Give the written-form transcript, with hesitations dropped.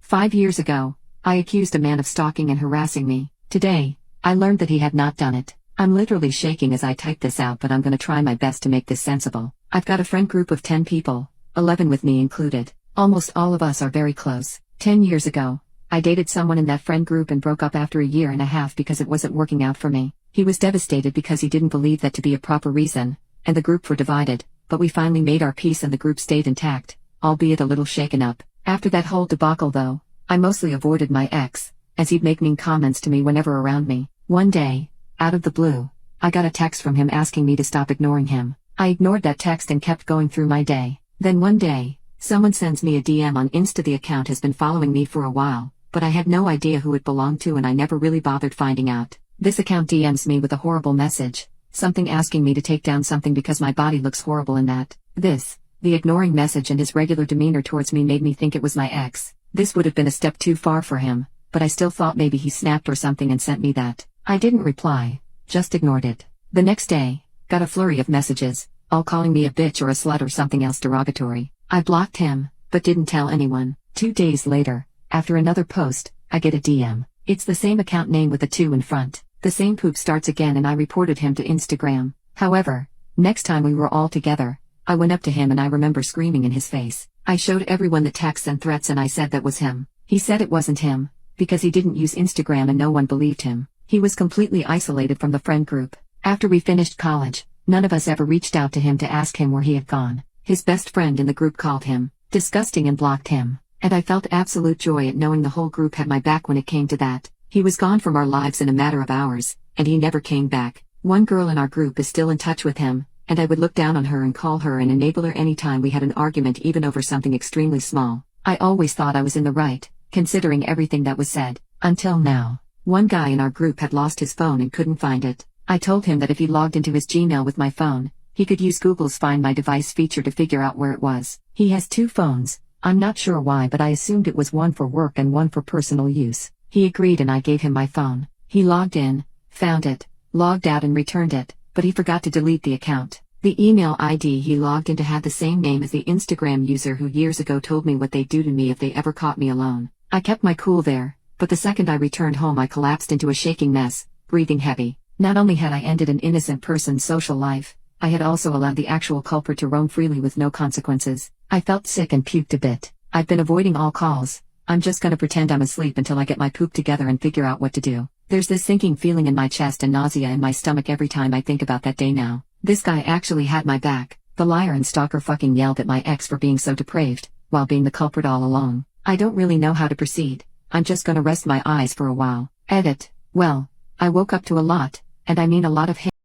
5 years ago, I accused a man of stalking and harassing me. Today, I learned that he had not done it. I'm literally shaking as I type this out, but I'm gonna try my best to make this sensible. I've got a friend group of 10 people, 11 with me included. Almost all of us are very close. 10 years ago, I dated someone in that friend group and broke up after a year and a half because it wasn't working out for me. He was devastated because he didn't believe that to be a proper reason, and the group were divided, but we finally made our peace and the group stayed intact, albeit a little shaken up. After that whole debacle though, I mostly avoided my ex, as he'd make mean comments to me whenever around me. One day, out of the blue, I got a text from him asking me to stop ignoring him. I ignored that text and kept going through my day. Then one day, someone sends me a DM on Insta. The account has been following me for a while, but I had no idea who it belonged to and I never really bothered finding out. This account DMs me with a horrible message, something asking me to take down something because my body looks horrible in that. The ignoring message and his regular demeanor towards me made me think it was my ex. This would have been a step too far for him, but I still thought maybe he snapped or something and sent me that. I didn't reply, just ignored it. The next day, got a flurry of messages, all calling me a bitch or a slut or something else derogatory. I blocked him, but didn't tell anyone. 2 days later, after another post, I get a DM. It's the same account name with a 2 in front. The same poop starts again and I reported him to Instagram. However, next time we were all together, I went up to him and I remember screaming in his face. I showed everyone the texts and threats and I said that was him. He said it wasn't him, because he didn't use Instagram and no one believed him. He was completely isolated from the friend group. After we finished college, none of us ever reached out to him to ask him where he had gone. His best friend in the group called him disgusting and blocked him. And I felt absolute joy at knowing the whole group had my back when it came to that. He was gone from our lives in a matter of hours, and he never came back. One girl in our group is still in touch with him, and I would look down on her and call her an enabler anytime we had an argument, even over something extremely small. I always thought I was in the right, considering everything that was said. Until now. One guy in our group had lost his phone and couldn't find it. I told him that if he logged into his Gmail with my phone, he could use Google's Find My Device feature to figure out where it was. He has 2 phones. I'm not sure why, but I assumed it was one for work and one for personal use. He agreed and I gave him my phone. He logged in, found it, logged out and returned it, but he forgot to delete the account. The email ID he logged into had the same name as the Instagram user who years ago told me what they'd do to me if they ever caught me alone. I kept my cool there, but the second I returned home I collapsed into a shaking mess, breathing heavy. Not only had I ended an innocent person's social life, I had also allowed the actual culprit to roam freely with no consequences. I felt sick and puked a bit. I've been avoiding all calls. I'm just gonna pretend I'm asleep until I get my poop together and figure out what to do. There's this sinking feeling in my chest and nausea in my stomach every time I think about that day now. This guy actually had my back. The liar and stalker fucking yelled at my ex for being so depraved, while being the culprit all along. I don't really know how to proceed. I'm just gonna rest my eyes for a while. Edit. Well, I woke up to a lot, and I mean a lot of hate.